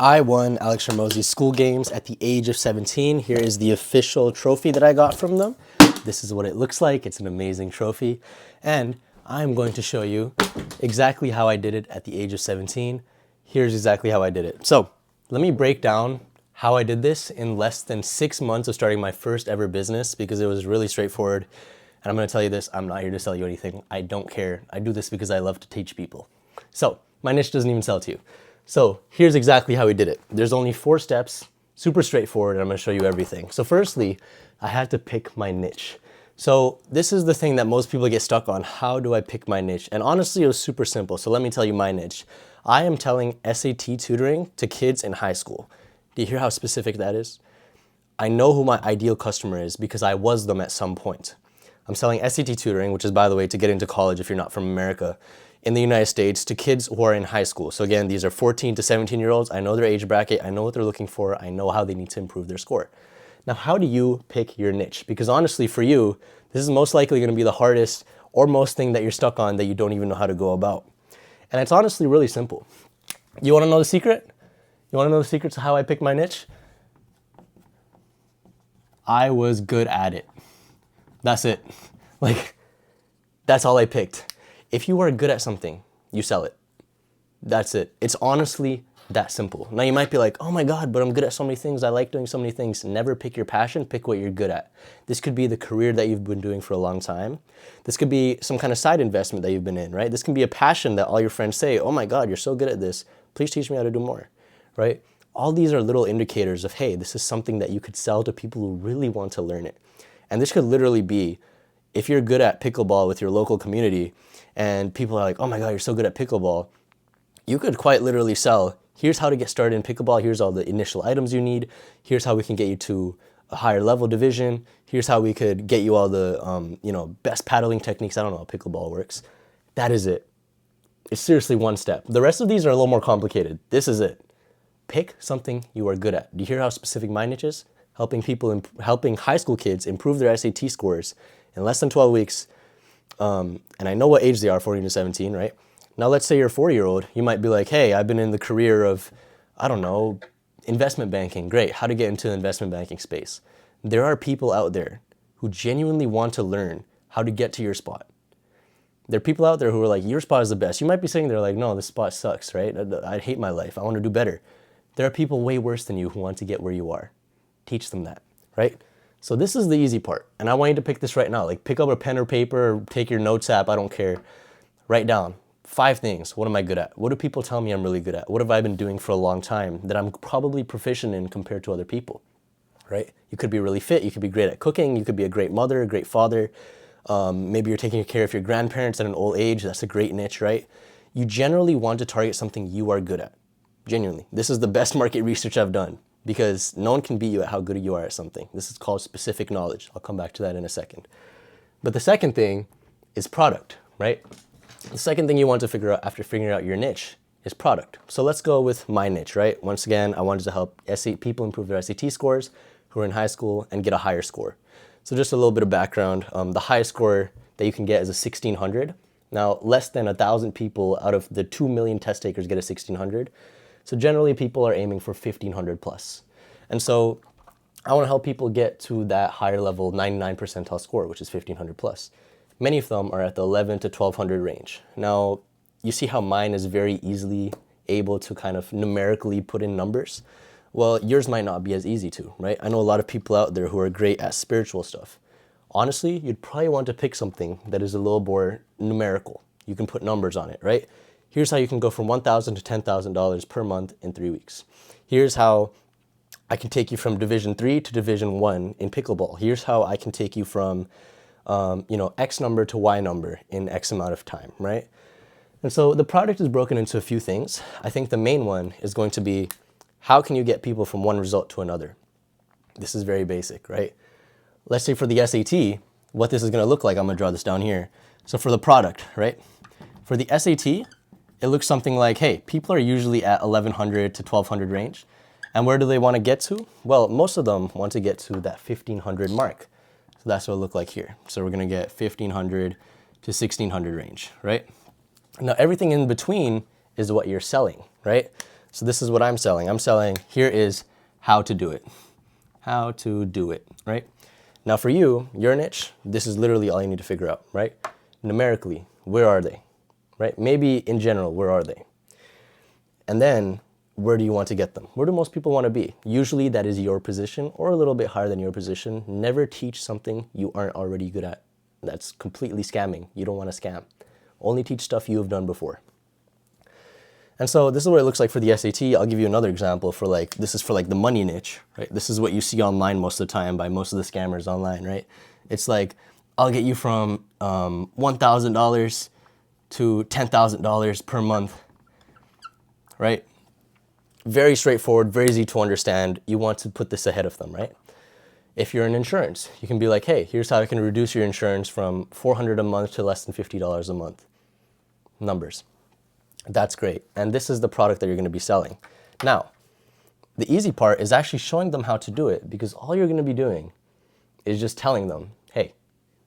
I won Alex Hormozi's Skool games at the age of 17. Here is the official trophy that I got from them. This is what it looks like. It's an amazing trophy. And I'm going to show you exactly how I did it at the age of 17. Here's exactly how I did it. So let me break down how I did this in less than 6 months of starting my first ever business, because it was really straightforward. And I'm going to tell you this, I'm not here to sell you anything. I don't care. I do this because I love to teach people. So my niche doesn't even sell to you. So here's exactly how we did it. There's only 4 steps, super straightforward, and I'm going to show you everything. So firstly, I had to pick my niche. So this is the thing that most people get stuck on. How do I pick my niche? And honestly, it was super simple. So let me tell you my niche. I am telling SAT tutoring to kids in high school. Do you hear how specific that is? I know who my ideal customer is because I was them at some point. I'm selling SAT tutoring, which is, by the way, to get into college if you're not from America, in the United States, to kids who are in high school. So again, these are 14 to 17-year-olds. I know their age bracket. I know what they're looking for. I know how they need to improve their score. Now, how do you pick your niche? Because honestly, for you, this is most likely going to be the hardest or most thing that you're stuck on that you don't even know how to go about. And it's honestly really simple. You want to know the secret? You want to know the secret to how I picked my niche? I was good at it. That's it. That's all I picked. If you are good at something, you sell it. That's it. It's honestly that simple. Now you might be like, oh my God, but I'm good at so many things. I like doing so many things. Never pick your passion, pick what you're good at. This could be the career that you've been doing for a long time. This could be some kind of side investment that you've been in, right? This can be a passion that all your friends say, oh my God, you're so good at this. Please teach me how to do more, right? All these are little indicators of, hey, this is something that you could sell to people who really want to learn it. And this could literally be, if you're good at pickleball with your local community and people are like, oh my God, you're so good at pickleball, you could quite literally sell, here's how to get started in pickleball, here's all the initial items you need, here's how we can get you to a higher level division, here's how we could get you all the best paddling techniques. I don't know how pickleball works. That is it. It's seriously one step. The rest of these are a little more complicated. This is it. Pick something you are good at. Do you hear how specific my niche is? Helping high school kids improve their SAT scores in less than 12 weeks. And I know what age they are, 14 to 17, right? Now let's say you're a 4-year-old. You might be like, hey, I've been in the career of, I don't know, investment banking. Great, how to get into the investment banking space. There are people out there who genuinely want to learn how to get to your spot. There are people out there who are like, your spot is the best. You might be sitting there like, no, this spot sucks, right? I hate my life. I want to do better. There are people way worse than you who want to get where you are. Teach them that, right? So this is the easy part. And I want you to pick this right now. Like, pick up a pen or paper, or take your notes app, I don't care. Write down 5 things. What am I good at? What do people tell me I'm really good at? What have I been doing for a long time that I'm probably proficient in compared to other people, right? You could be really fit. You could be great at cooking. You could be a great mother, a great father. Maybe you're taking care of your grandparents at an old age. That's a great niche, right? You generally want to target something you are good at. Genuinely. This is the best market research I've done, because no one can beat you at how good you are at something. This is called specific knowledge. I'll come back to that in a second. But the second thing is product, right? The second thing you want to figure out after figuring out your niche is product. So let's go with my niche, right? Once again, I wanted to help people improve their SAT scores who are in high school and get a higher score. So just a little bit of background. The highest score that you can get is a 1600. Now, less than 1,000 people out of the 2 million test takers get a 1600. So generally, people are aiming for 1,500 plus. And so I want to help people get to that higher level 99 percentile score, which is 1,500 plus. Many of them are at the 11 to 1,200 range. Now, you see how mine is very easily able to kind of numerically put in numbers? Well, yours might not be as easy to, right? I know a lot of people out there who are great at spiritual stuff. Honestly, you'd probably want to pick something that is a little more numerical. You can put numbers on it, right? Here's how you can go from $1,000 to $10,000 per month in 3 weeks. Here's how I can take you from Division 3 to Division 1 in pickleball. Here's how I can take you from X number to Y number in X amount of time, right? And so the product is broken into a few things. I think the main one is going to be, how can you get people from one result to another? This is very basic, right? Let's say for the SAT, what this is going to look like, I'm going to draw this down here. So for the product, right? For the SAT, it looks something like, hey, people are usually at 1,100 to 1,200 range. And where do they want to get to? Well, most of them want to get to that 1,500 mark. So that's what it'll look like here. So we're going to get 1,500 to 1,600 range, right? Now, everything in between is what you're selling, right? So this is what I'm selling. I'm selling, here is how to do it. How to do it, right? Now for you, your niche, this is literally all you need to figure out, right? Numerically, where are they, right? Maybe in general, where are they? And then, where do you want to get them? Where do most people want to be? Usually that is your position or a little bit higher than your position. Never teach something you aren't already good at. That's completely scamming. You don't want to scam. Only teach stuff you have done before. And so this is what it looks like for the SAT. I'll give you another example for like, this is for like the money niche, right? This is what you see online most of the time by most of the scammers online, right? It's like, I'll get you from $1,000 to $10,000 per month, right? Very straightforward, very easy to understand. You want to put this ahead of them, right? If you're in insurance, you can be like, hey, here's how I can reduce your insurance from $400 a month to less than $50 a month. Numbers. That's great. And this is the product that you're going to be selling. Now, the easy part is actually showing them how to do it, because all you're going to be doing is just telling them, hey,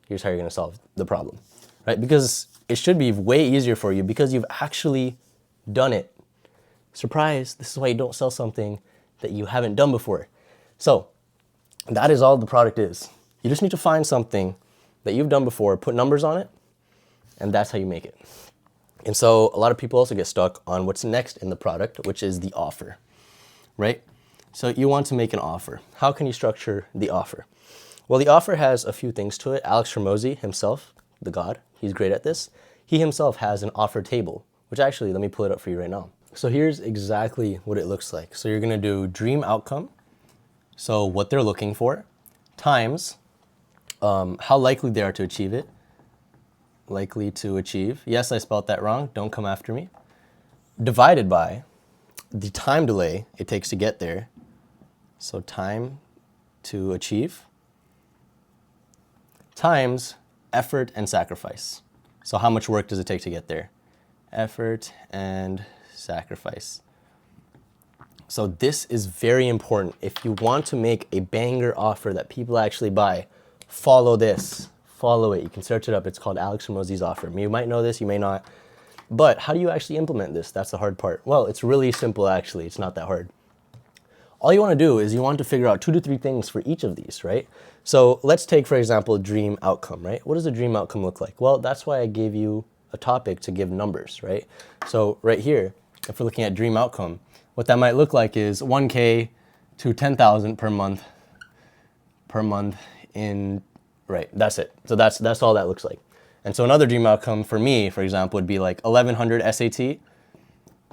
here's how you're going to solve the problem, right? Because it should be way easier for you because you've actually done it. Surprise, this is why you don't sell something that you haven't done before. So that is all the product is. You just need to find something that you've done before, put numbers on it, and that's how you make it. And so a lot of people also get stuck on what's next in the product, which is the offer, right? So you want to make an offer. How can you structure the offer? Well, the offer has a few things to it. Alex Hormozi himself, the god, he's great at this. He himself has an offer table, which actually, let me pull it up for you right now. So here's exactly what it looks like. So you're gonna do dream outcome, so what they're looking for, times how likely they are to achieve it. Likely to achieve. Yes, I spelled that wrong. Don't come after me. Divided by the time delay it takes to get there. So time to achieve times effort and sacrifice. So how much work does it take to get there? Effort and sacrifice. So this is very important. If you want to make a banger offer that people actually buy, follow this. Follow it. You can search it up. It's called Alex Hormozi's offer. You might know this, you may not. But how do you actually implement this? That's the hard part. Well, it's really simple actually. It's not that hard. All you want to do is you want to figure out 2 to 3 things for each of these, right? So let's take, for example, dream outcome, right? What does a dream outcome look like? Well, that's why I gave you a topic to give numbers, right? So right here, if we're looking at dream outcome, what that might look like is 1K to 10,000 per month in, right, that's it. So that's all that looks like. And so another dream outcome for me, for example, would be like 1100 SAT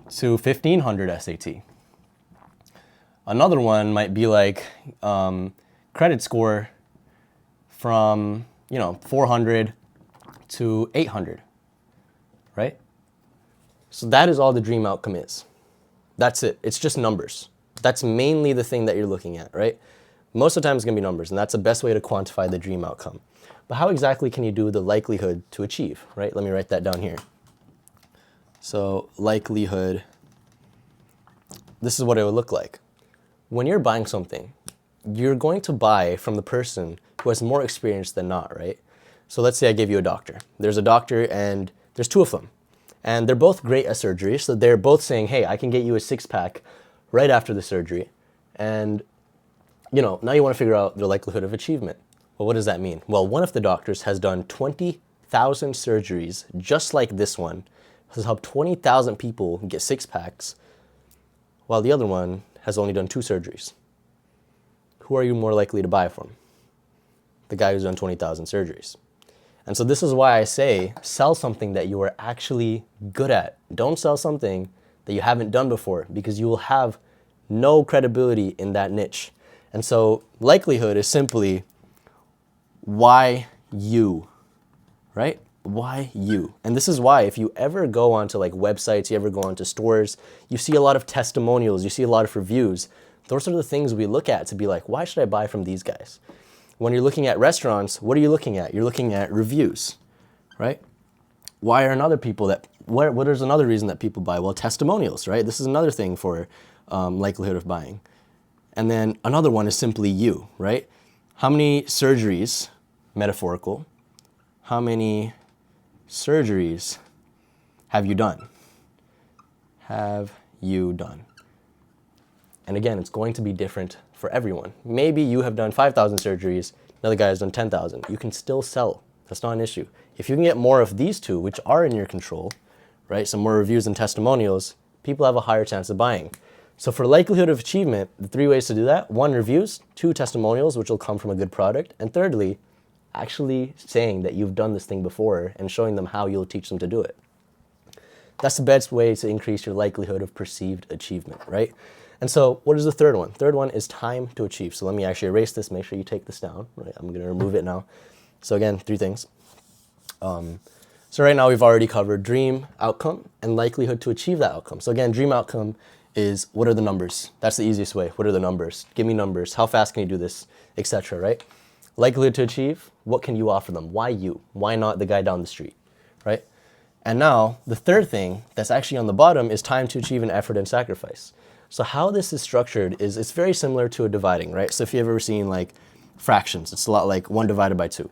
to 1500 SAT. Another one might be like credit score from, 400 to 800, right? So that is all the dream outcome is. That's it. It's just numbers. That's mainly the thing that you're looking at, right? Most of the time it's going to be numbers, and that's the best way to quantify the dream outcome. But how exactly can you do the likelihood to achieve, right? Let me write that down here. So likelihood, this is what it would look like. When you're buying something, you're going to buy from the person who has more experience than not, right? So let's say I give you a doctor. There's a doctor and there's 2 of them. And they're both great at surgery. So they're both saying, hey, I can get you a 6-pack right after the surgery. And, now you want to figure out the likelihood of achievement. Well, what does that mean? Well, one of the doctors has done 20,000 surgeries just like this one, has helped 20,000 people get 6-packs, while the other one has only done 2 surgeries. Who are you more likely to buy from? The guy who's done 20,000 surgeries. And so this is why I say sell something that you are actually good at. Don't sell something that you haven't done before, because you will have no credibility in that niche. And so likelihood is simply why you, right? Why you? And this is why if you ever go onto like websites, you ever go onto stores, you see a lot of testimonials, you see a lot of reviews. Those are the things we look at to be like, why should I buy from these guys? When you're looking at restaurants, what are you looking at? You're looking at reviews, right? Why are another people that, what is another reason that people buy? Well, testimonials, right? This is another thing for likelihood of buying. And then another one is simply you, right? How many surgeries, metaphorical, how many surgeries have you done? Have you done? And again, it's going to be different for everyone. Maybe you have done 5,000 surgeries, another guy has done 10,000. You can still sell. That's not an issue. If you can get more of these two, which are in your control, right, some more reviews and testimonials, people have a higher chance of buying. So for likelihood of achievement, the 3 ways to do that: 1, reviews; 2, testimonials, which will come from a good product; and thirdly, actually saying that you've done this thing before and showing them how you'll teach them to do it. That's the best way to increase your likelihood of perceived achievement, right? And so what is the third one? Third one is time to achieve. So let me actually erase this, make sure you take this down, right? I'm gonna remove it now. So again, 3 things. So right now we've already covered dream outcome and likelihood to achieve that outcome. So again, dream outcome is, what are the numbers? That's the easiest way. What are the numbers? Give me numbers. How fast can you do this, etc., right? Likelihood to achieve, what can you offer them? Why you? Why not the guy down the street, right? And now the third thing that's actually on the bottom is time to achieve and effort and sacrifice. So how this is structured is it's very similar to a dividing, right? So if you've ever seen like fractions, it's a lot like 1 divided by 2.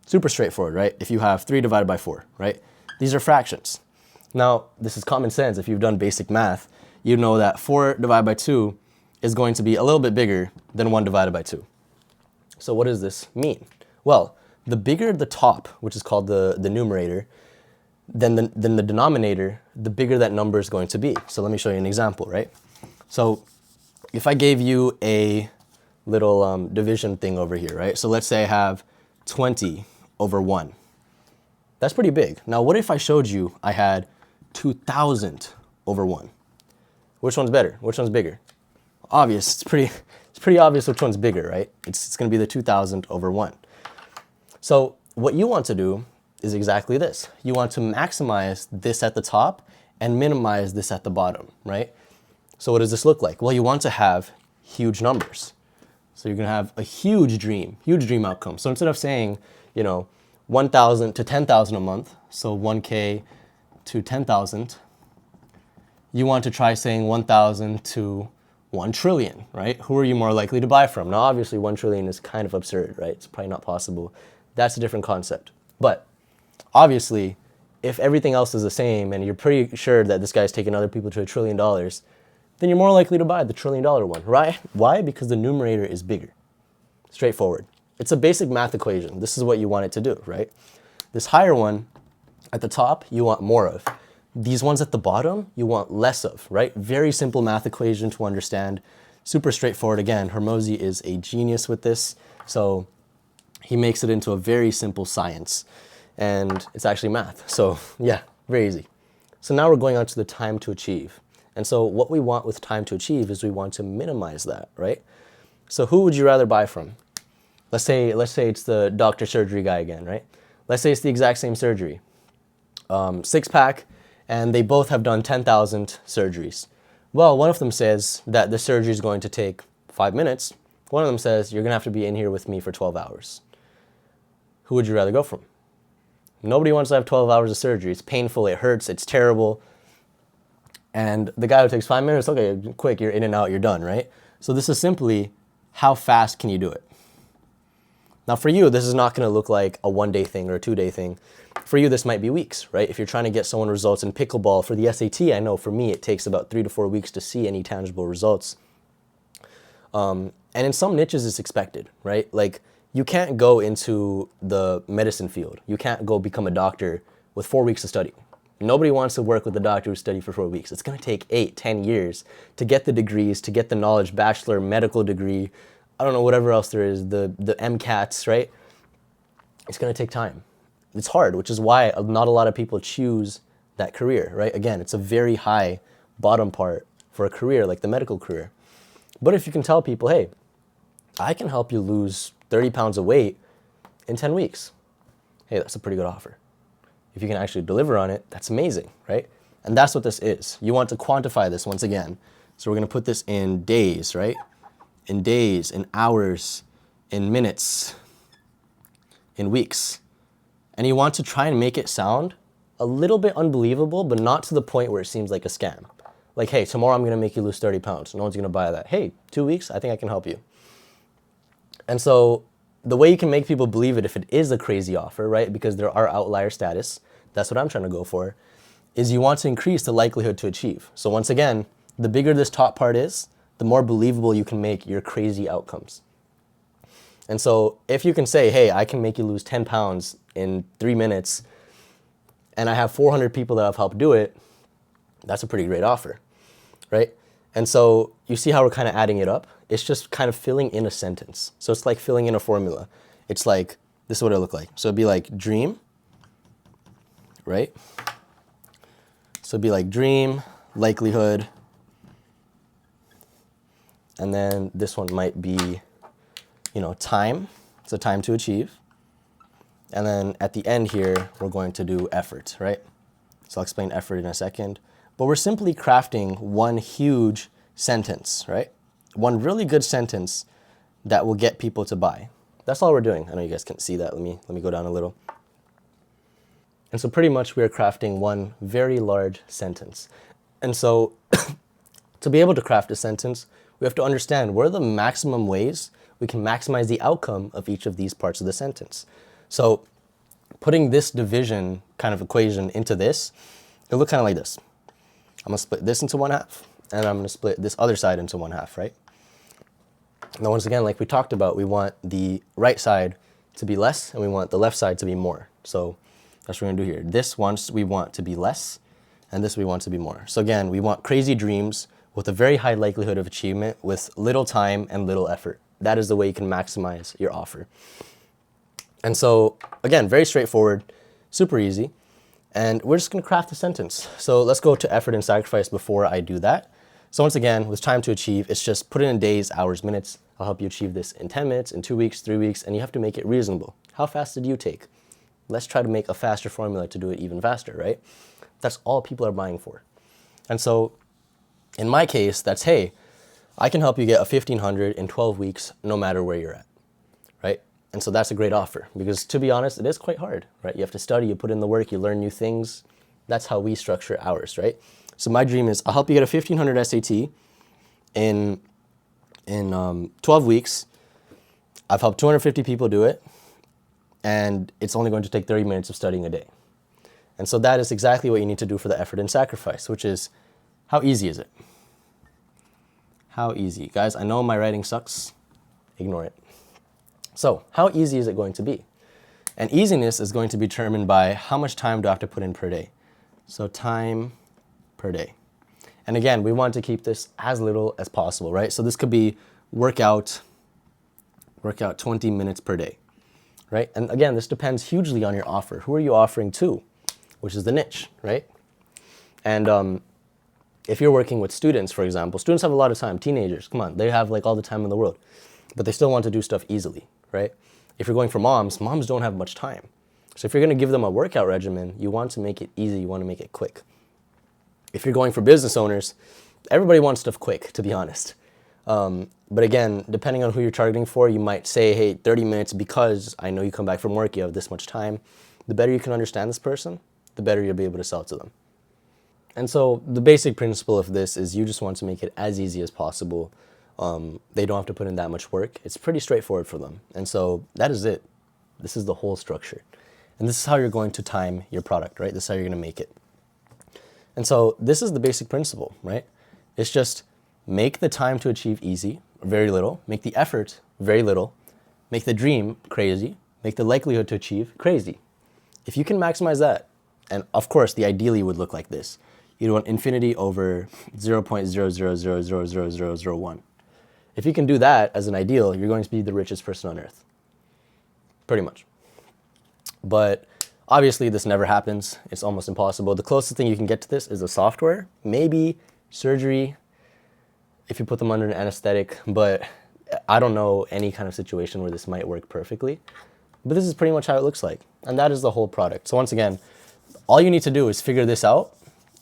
Super straightforward, right? If you have 3 divided by 4, right? These are fractions. Now, this is common sense. If you've done basic math, you know that 4 divided by 2 is going to be a little bit bigger than 1 divided by 2. So what does this mean? Well, the bigger the top, which is called the numerator, then the denominator, the bigger that number is going to be. So let me show you an example, right? So if I gave you a little division thing over here, right? So let's say I have 20 over 1. That's pretty big. Now, what if I showed you I had 2,000 over 1? Which one's better? Which one's bigger? Obvious. It's pretty obvious which one's bigger, right? It's going to be the 2,000 over 1. So what you want to do is exactly this. You want to maximize this at the top and minimize this at the bottom, right? So what does this look like? Well, you want to have huge numbers. So you're going to have a huge dream outcome. So instead of saying, 1,000 to 10,000 a month, so 1K to 10,000, you want to try saying 1,000 to 1 trillion, right? Who are you more likely to buy from? Now, obviously, 1 trillion is kind of absurd, right? It's probably not possible. That's a different concept. But obviously, if everything else is the same and you're pretty sure that this guy's taking other people to $1 trillion, then you're more likely to buy the $1 trillion one, right? Why? Because the numerator is bigger. Straightforward. It's a basic math equation. This is what you want it to do, right? This higher one at the top, you want more of. These ones at the bottom, you want less of, right? Very simple math equation to understand. Super straightforward. Again, Hormozi is a genius with this. So he makes it into a very simple science. And it's actually math. So yeah, very easy. So now we're going on to the time to achieve. And so what we want with time to achieve is we want to minimize that, right? So who would you rather buy from? Let's say it's the doctor surgery guy again, right? Let's say it's the exact same surgery. 6-pack, and they both have done 10,000 surgeries. Well, one of them says that the surgery is going to take 5 minutes. One of them says, you're going to have to be in here with me for 12 hours. Who would you rather go from? Nobody wants to have 12 hours of surgery. It's painful, it hurts, it's terrible. And the guy who takes 5 minutes, okay, quick, you're in and out, you're done, right? So this is simply, how fast can you do it? Now for you, this is not gonna look like a 1-day thing or a 2-day thing. For you, this might be weeks, right? If you're trying to get someone results in pickleball for the SAT, I know for me, it takes about 3 to 4 weeks to see any tangible results. And in some niches, it's expected, right? Like, you can't go into the medicine field. You can't go become a doctor with 4 weeks of study. Nobody wants to work with a doctor who studied for 4 weeks. It's going to take 8, 10 years to get the degrees, to get the knowledge, bachelor, medical degree, I don't know, whatever else there is, the MCATs, right? It's going to take time. It's hard, which is why not a lot of people choose that career, right? Again, it's a very high bottom part for a career like the medical career. But if you can tell people, hey, I can help you lose 30 pounds of weight in 10 weeks. Hey, that's a pretty good offer. If you can actually deliver on it, that's amazing, right? And that's what this is. You want to quantify this once again. So we're going to put this in days, right? In days, in hours, in minutes, in weeks. And you want to try and make it sound a little bit unbelievable, but not to the point where it seems like a scam. Like, hey, tomorrow I'm going to make you lose 30 pounds. No one's going to buy that. Hey, 2 weeks, I think I can help you. And so the way you can make people believe it if it is a crazy offer, right, because there are outlier status, that's what I'm trying to go for, is you want to increase the likelihood to achieve. So once again, the bigger this top part is, the more believable you can make your crazy outcomes. And so if you can say, hey, I can make you lose 10 pounds in 3 minutes, and I have 400 people that I've helped do it, that's a pretty great offer, right? And so you see how we're kind of adding it up? It's just kind of filling in a sentence. So it's like filling in a formula. It's like, this is what it look like. So it'd be like dream, right? So it'd be like dream, likelihood, and then this one might be, time. So time to achieve. And then at the end here, we're going to do effort, right? So I'll explain effort in a second. But we're simply crafting one huge sentence, right? One really good sentence that will get people to buy. That's all we're doing. I know you guys can't see that. Let me go down a little. And so pretty much we're crafting one very large sentence. And so to be able to craft a sentence, we have to understand what are the maximum ways we can maximize the outcome of each of these parts of the sentence. So putting this division kind of equation into this, it'll look kind of like this. I'm going to split this into 1/2, and I'm going to split this other side into 1/2, right? Now, once again, like we talked about, we want the right side to be less, and we want the left side to be more. So that's what we're going to do here. This once we want to be less, and this we want to be more. So again, we want crazy dreams with a very high likelihood of achievement with little time and little effort. That is the way you can maximize your offer. And so, again, very straightforward, super easy. And we're just going to craft a sentence. So let's go to effort and sacrifice before I do that. So once again, with time to achieve, it's just put it in days, hours, minutes. I'll help you achieve this in 10 minutes, in 2 weeks, 3 weeks, and you have to make it reasonable. How fast did you take? Let's try to make a faster formula to do it even faster, right? That's all people are buying for. And so in my case, that's, hey, I can help you get a 1,500 in 12 weeks, no matter where you're at, right? And so that's a great offer because, to be honest, it is quite hard, right? You have to study, you put in the work, you learn new things. That's how we structure ours, right? So my dream is I'll help you get a 1,500 SAT in 12 weeks. I've helped 250 people do it, and it's only going to take 30 minutes of studying a day. And so that is exactly what you need to do for the effort and sacrifice, which is, how easy is it? How easy? Guys, I know my writing sucks. Ignore it. So how easy is it going to be? And easiness is going to be determined by how much time do I have to put in per day. So time per day. And again, we want to keep this as little as possible, right? So this could be workout 20 minutes per day, right? And again, this depends hugely on your offer. Who are you offering to? Which is the niche, right? And if you're working with students, for example, students have a lot of time. Teenagers, come on, they have like all the time in the world, but they still want to do stuff easily, right? If you're going for moms don't have much time. So if you're going to give them a workout regimen, you want to make it easy, you want to make it quick. If you're going for business owners, everybody wants stuff quick, to be honest. But again, depending on who you're targeting for, you might say, hey, 30 minutes because I know you come back from work, you have this much time. The better you can understand this person, the better you'll be able to sell to them. And so the basic principle of this is you just want to make it as easy as possible. They don't have to put in that much work. It's pretty straightforward for them. And so that is it. This is the whole structure. And this is how you're going to time your product, right? This is how you're going to make it. And so this is the basic principle, right? It's just make the time to achieve easy, very little. Make the effort very little. Make the dream crazy. Make the likelihood to achieve crazy. If you can maximize that, and of course, the ideally would look like this. You want infinity over 0.000000001. If you can do that as an ideal, you're going to be the richest person on earth. Pretty much. But obviously this never happens. It's almost impossible. The closest thing you can get to this is the software, maybe surgery, if you put them under an anesthetic, but I don't know any kind of situation where this might work perfectly. But this is pretty much how it looks like. And that is the whole product. So once again, all you need to do is figure this out.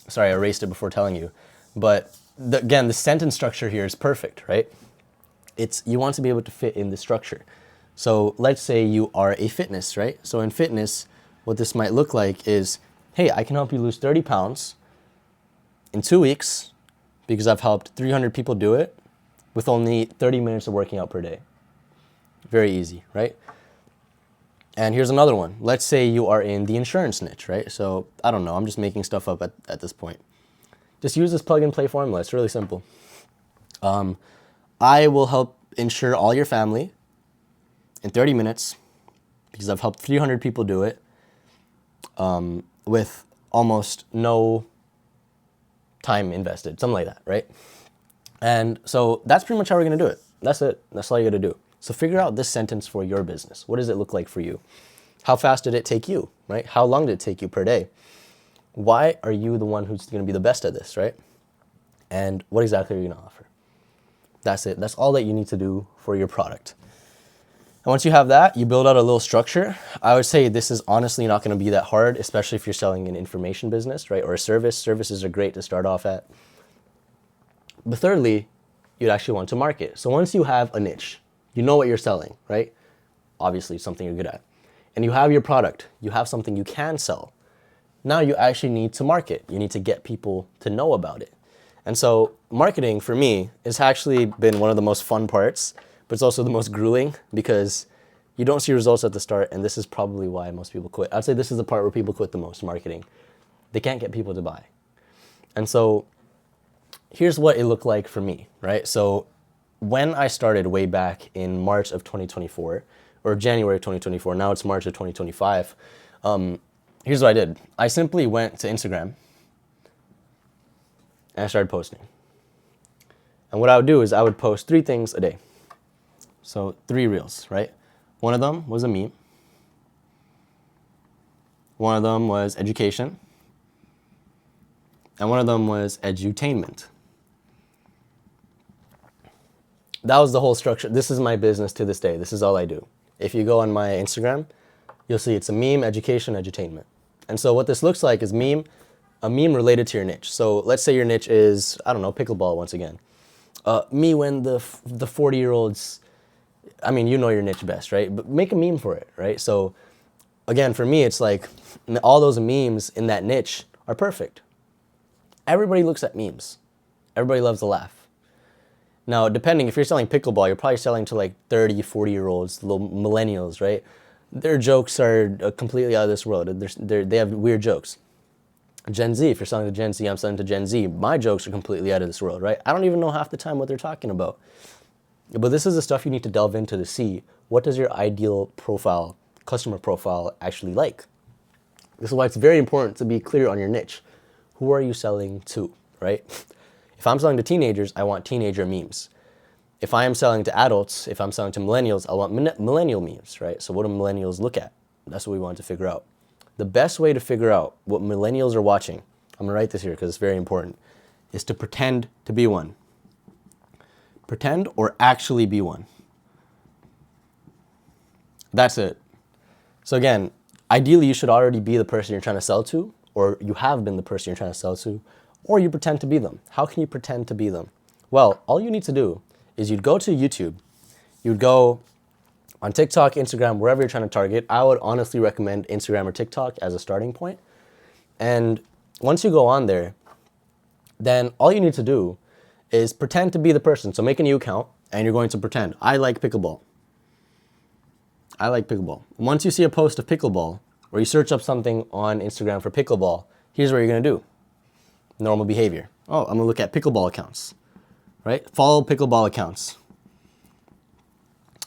Sorry, I erased it before telling you. But again, the sentence structure here is perfect, right? You want to be able to fit in the structure. So let's say you are a fitness, right? So in fitness, what this might look like is, hey, I can help you lose 30 pounds in 2 weeks because I've helped 300 people do it with only 30 minutes of working out per day. Very easy, right? And here's another one. Let's say you are in the insurance niche, right? So I don't know, I'm just making stuff up at this point. Just use this plug and play formula. It's really simple. I will help insure all your family in 30 minutes because I've helped 300 people do it with almost no time invested, something like that, right? And so that's pretty much how we're going to do it. That's it. That's all you got to do. So figure out this sentence for your business. What does it look like for you? How fast did it take you, right? How long did it take you per day? Why are you the one who's going to be the best at this, right? And what exactly are you going to offer? That's it. That's all that you need to do for your product. And once you have that, you build out a little structure. I would say this is honestly not going to be that hard, especially if you're selling an information business, right? Or a service. Services are great to start off at. But thirdly, you'd actually want to market. So once you have a niche, you know what you're selling, right? Obviously something you're good at. And you have your product, you have something you can sell. Now you actually need to market. You need to get people to know about it. And so marketing for me has actually been one of the most fun parts, but it's also the most grueling because you don't see results at the start, and this is probably why most people quit. I'd say this is the part where people quit the most, marketing. They can't get people to buy. And so here's what it looked like for me, right? So when I started way back in March of 2024, or January of 2024, now it's March of 2025, here's what I did. I simply went to Instagram and I started posting. And what I would do is I would post 3 things a day. So 3 reels, right? One of them was a meme. One of them was education. And one of them was edutainment. That was the whole structure. This is my business to this day. This is all I do. If you go on my Instagram, you'll see it's a meme, education, edutainment. And so what this looks like is a meme related to your niche. So let's say your niche is, I don't know, pickleball once again. Me when the 40-year-olds, I mean, you know your niche best, right? But make a meme for it, right? So again, for me, it's like all those memes in that niche are perfect. Everybody looks at memes. Everybody loves to laugh. Now, depending, if you're selling pickleball, you're probably selling to like 30, 40-year-olds, little millennials, right? Their jokes are completely out of this world. They have weird jokes. Gen Z, if you're selling to Gen Z, I'm selling to Gen Z. My jokes are completely out of this world, right? I don't even know half the time what they're talking about. But this is the stuff you need to delve into to see what does your ideal profile, customer profile actually like. This is why it's very important to be clear on your niche. Who are you selling to, right? If I'm selling to teenagers, I want teenager memes. If I am selling to adults, if I'm selling to millennials, I want millennial memes, right? So what do millennials look at? That's what we want to figure out. The best way to figure out what millennials are watching, I'm gonna write this here because it's very important, is to pretend to be one. Pretend or actually be one. That's it. So again, ideally you should already be the person you're trying to sell to, or you have been the person you're trying to sell to, or you pretend to be them. How can you pretend to be them? Well, all you need to do is you'd go to YouTube, you'd go on TikTok, Instagram, wherever you're trying to target. I would honestly recommend Instagram or TikTok as a starting point. And once you go on there, then all you need to do is pretend to be the person. So make a new account and you're going to pretend, I like pickleball. I like pickleball. Once you see a post of pickleball, or you search up something on Instagram for pickleball, here's what you're gonna do. Normal behavior. Oh, I'm gonna look at pickleball accounts, right? Follow pickleball accounts.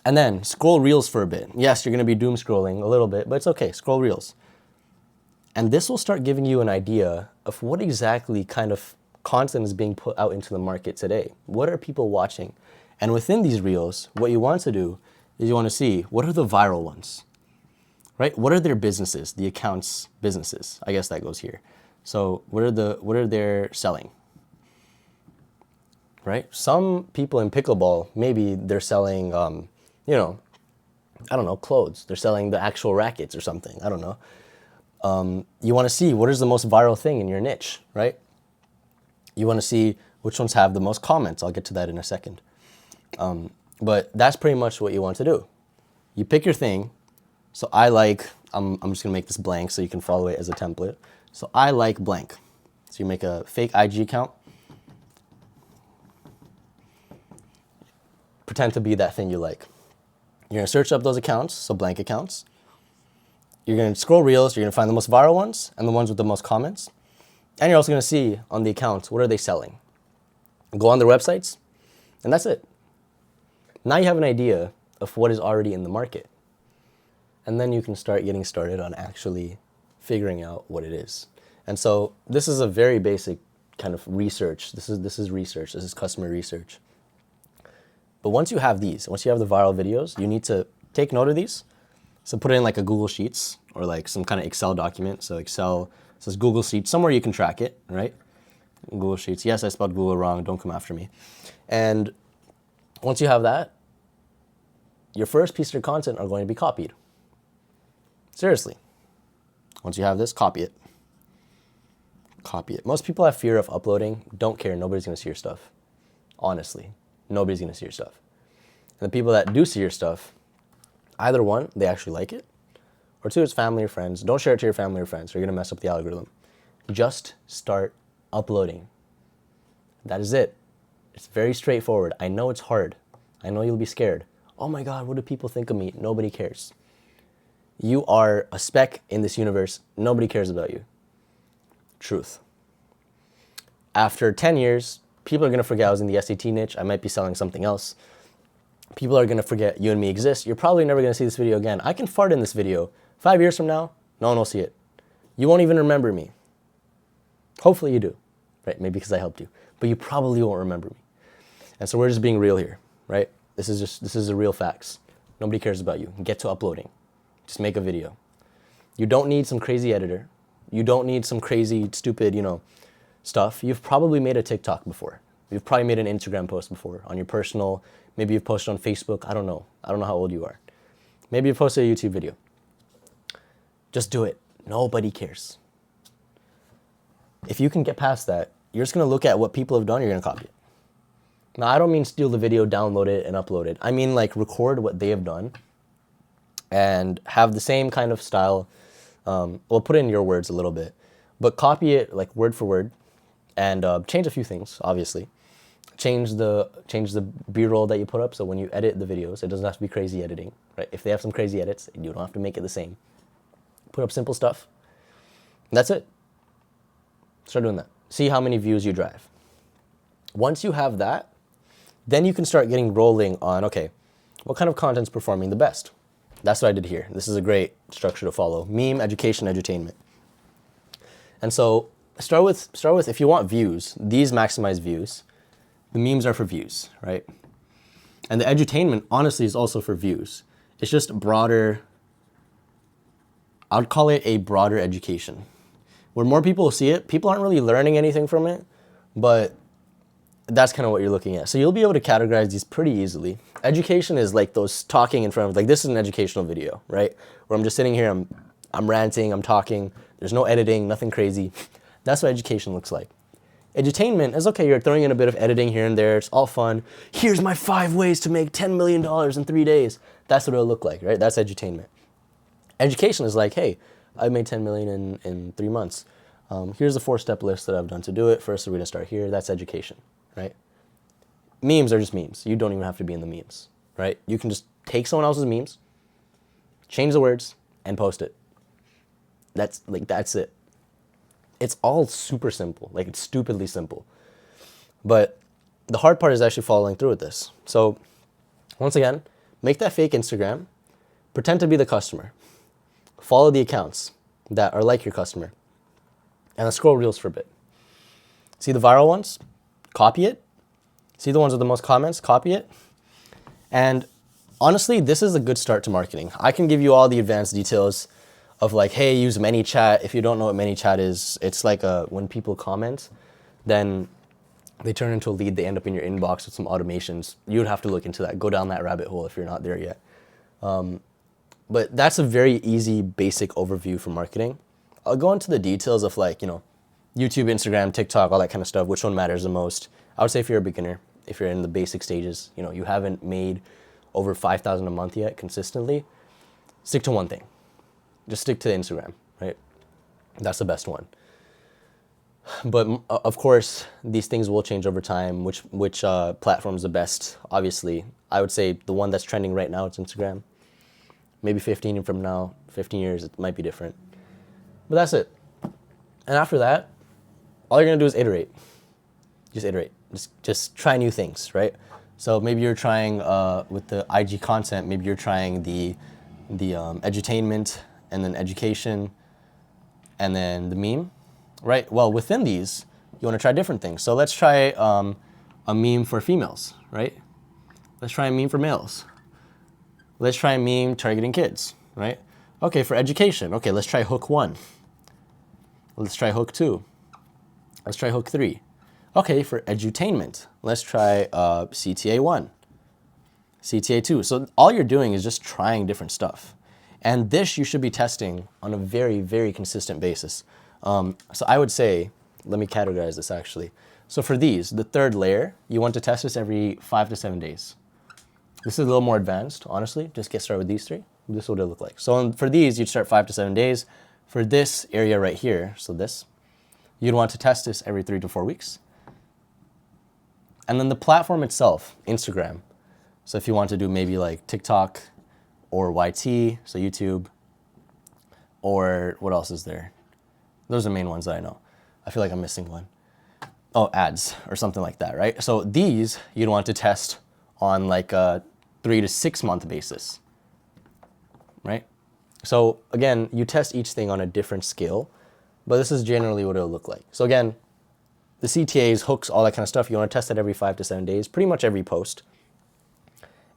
And then scroll reels for a bit. Yes, you're gonna be doom scrolling a little bit, but it's okay, scroll reels. And this will start giving you an idea of what exactly kind of content is being put out into the market today. What are people watching? And within these reels, what you want to do is you want to see what are the viral ones, right? What are their businesses, the accounts businesses? I guess that goes here. So what are they selling, right? Some people in pickleball, maybe they're selling, you know, I don't know, clothes. They're selling the actual rackets or something. I don't know. You want to see what is the most viral thing in your niche, right? You want to see which ones have the most comments. I'll get to that in a second. But that's pretty much what you want to do. You pick your thing. So I like, I'm just gonna make this blank so you can follow it as a template. So I like blank. So you make a fake IG account. Pretend to be that thing you like. You're gonna search up those accounts, so blank accounts. You're gonna scroll reels, you're gonna find the most viral ones and the ones with the most comments. And you're also gonna see on the accounts, what are they selling? Go on their websites And that's it. Now you have an idea of what is already in the market. And then you can start getting started on actually figuring out what it is. And so this is a very basic kind of research. This is research. This is customer research. But once you have these, once you have the viral videos, you need to take note of these. So put it in like a Google Sheets or like some kind of Excel document. So Excel says Google Sheets, somewhere you can track it, right? Google Sheets. Yes, I spelled Google wrong. Don't come after me. And once you have that, your first piece of content are going to be copied. Seriously. Once you have this, copy it. Copy it. Most people have fear of uploading. Don't care. Nobody's going to see your stuff. Honestly, nobody's going to see your stuff. And the people that do see your stuff, either one, they actually like it, or two, it's family or friends. Don't share it to your family or friends, or you're going to mess up the algorithm. Just start uploading. That is it. It's very straightforward. I know it's hard. I know you'll be scared. Oh my God, what do people think of me? Nobody cares. You are a speck in this universe. Nobody cares about you. Truth. After 10 years, people are going to forget I was in the SAT niche. I might be selling something else. People are going to forget you and me exist. You're probably never going to see this video again. I can fart in this video. 5 years from now, no one will see it. You won't even remember me. Hopefully you do, right? Maybe because I helped you. But you probably won't remember me. And so we're just being real here, right? This is the real facts. Nobody cares about you. Get to uploading. Just make a video. You don't need some crazy editor. You don't need some crazy, stupid, stuff. You've probably made a TikTok before. You've probably made an Instagram post before on your personal. Maybe you've posted on Facebook. I don't know. I don't know how old you are. Maybe you've posted a YouTube video. Just do it. Nobody cares. If you can get past that, you're just going to look at what people have done. You're going to copy it. Now, I don't mean steal the video, download it, and upload it. I mean like record what they have done and have the same kind of style. We'll put it in your words a little bit, but copy it like word for word and change a few things, obviously. Change the B-roll that you put up, so when you edit the videos, it doesn't have to be crazy editing, right? If they have some crazy edits, you don't have to make it the same. Put up simple stuff. That's it. Start doing that. See how many views you drive. Once you have that, then you can start getting rolling on, okay, what kind of content's performing the best? That's what I did here. This is a great structure to follow. Meme, education, edutainment. And so start with if you want views, these maximize views. The memes are for views, right? And the edutainment, honestly, is also for views. It's just broader, I would call it a broader education. Where more people see it, people aren't really learning anything from it, but that's kind of what you're looking at. So you'll be able to categorize these pretty easily. Education is like those talking in front of, like this is an educational video, right? Where I'm just sitting here, I'm ranting, I'm talking, there's no editing, nothing crazy. That's what education looks like. Edutainment is okay, you're throwing in a bit of editing here and there, it's all fun. Here's my 5 ways to make $10 million in 3 days. That's what it'll look like, right? That's edutainment. Education is like, hey, I made 10 million in 3 months. Here's the 4-step list that I've done to do it. First, we're gonna start here. That's education, right? Memes are just memes. You don't even have to be in the memes, right? You can just take someone else's memes, change the words, and post it. That's it. It's all super simple. Like, it's stupidly simple. But the hard part is actually following through with this. So once again, make that fake Instagram, pretend to be the customer, follow the accounts that are like your customer, and then scroll reels for a bit. See the viral ones? Copy it. See the ones with the most comments? Copy it. And honestly, this is a good start to marketing. I can give you all the advanced details of like, hey, use ManyChat. If you don't know what ManyChat is, it's like when people comment, then they turn into a lead. They end up in your inbox with some automations. You'd have to look into that. Go down that rabbit hole if you're not there yet. But that's a very easy, basic overview for marketing. I'll go into the details of like, YouTube, Instagram, TikTok, all that kind of stuff. Which one matters the most? I would say if you're a beginner, if you're in the basic stages, you haven't made over 5,000 a month yet consistently, stick to one thing. Just stick to Instagram, right? That's the best one. But of course, these things will change over time. Which platform is the best? Obviously, I would say the one that's trending right now is Instagram. Maybe 15 years, it might be different. But that's it. And after that, all you're gonna do is iterate. Just iterate. Just try new things, right? So maybe you're trying with the IG content, maybe you're trying the edutainment and then education and then the meme, right? Well, within these, you want to try different things. So let's try a meme for females, right? Let's try a meme for males. Let's try a meme targeting kids, right? Okay, for education, okay, let's try hook 1. Let's try hook 2. Let's try hook 3. Okay, for edutainment, let's try CTA 1, CTA 2. So all you're doing is just trying different stuff. And this you should be testing on a very, very consistent basis. So I would say, let me categorize this actually. So for these, the third layer, you want to test this every 5 to 7 days. This is a little more advanced, honestly. Just get started with these 3. This is what it'll look like. So for these, you'd start 5 to 7 days. For this area right here, so this, you'd want to test this every 3 to 4 weeks. And then the platform itself, Instagram. So if you want to do maybe like TikTok or YT, so YouTube, or what else is there? Those are the main ones that I know. I feel like I'm missing one. Oh, ads or something like that, right? So these you'd want to test on like a 3 to 6 month basis, right? So again, you test each thing on a different scale, but this is generally what it'll look like. So again, the CTAs, hooks, all that kind of stuff, you want to test it every 5 to 7 days, pretty much every post.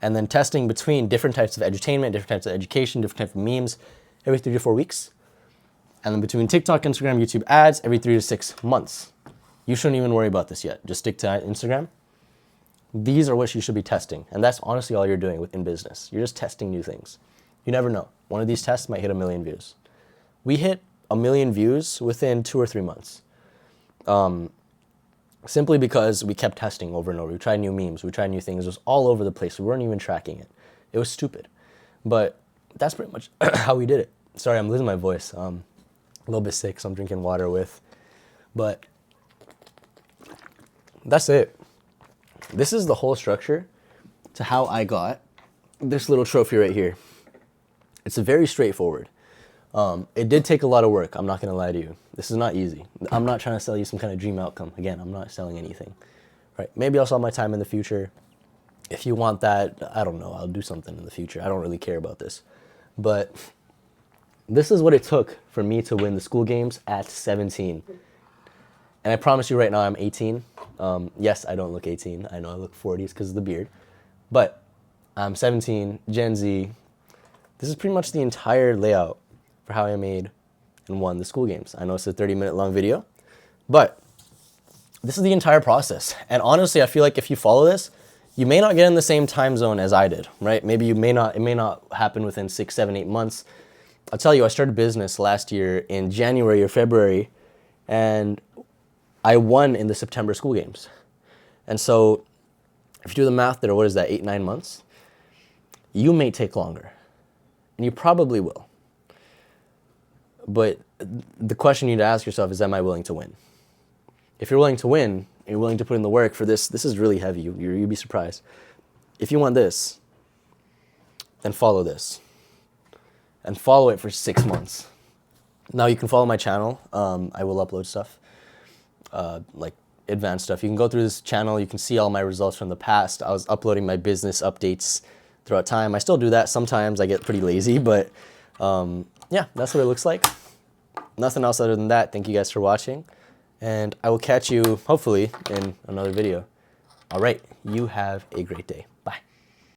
And then testing between different types of edutainment, different types of education, different types of memes every 3 to 4 weeks. And then between TikTok, Instagram, YouTube ads every 3 to 6 months. You shouldn't even worry about this yet. Just stick to Instagram. These are what you should be testing. And that's honestly all you're doing within business. You're just testing new things. You never know. One of these tests might hit 1 million views. We hit 1 million views within 2 or 3 months. Simply because we kept testing over and over. We tried new memes, we tried new things. It was all over the place. We weren't even tracking it. It was stupid. But that's pretty much how we did it. Sorry, I'm losing my voice. A little bit sick, so I'm drinking water with. But that's it. This is the whole structure to how I got this little trophy right here. It's very straightforward. It did take a lot of work, I'm not gonna lie to you. This is not easy. I'm not trying to sell you some kind of dream outcome. Again, I'm not selling anything, right? Maybe I'll sell my time in the future. If you want that, I don't know, I'll do something in the future. I don't really care about this. But this is what it took for me to win the Skool games at 17. And I promise you right now, I'm 18. Yes, I don't look 18. I know I look 40s because of the beard. But I'm 17, Gen Z. This is pretty much the entire layout for how I made and won the Skool games. I know it's a 30-minute long video, but this is the entire process. And honestly, I feel like if you follow this, you may not get in the same time zone as I did, right? Maybe it may not happen within 6, 7, 8 months. I'll tell you, I started business last year in January or February, and I won in the September Skool games. And so if you do the math there, what is that, 8, 9 months? You may take longer, and you probably will. But the question you need to ask yourself is, am I willing to win? If you're willing to win, you're willing to put in the work for this, this is really heavy, you'd be surprised. If you want this, then follow this. And follow it for 6 months. Now you can follow my channel. I will upload stuff, like advanced stuff. You can go through this channel, you can see all my results from the past. I was uploading my business updates throughout time. I still do that. Sometimes I get pretty lazy, but yeah, that's what it looks like. Nothing else other than that. Thank you guys for watching, and I will catch you hopefully in another video. All right, you have a great day. Bye.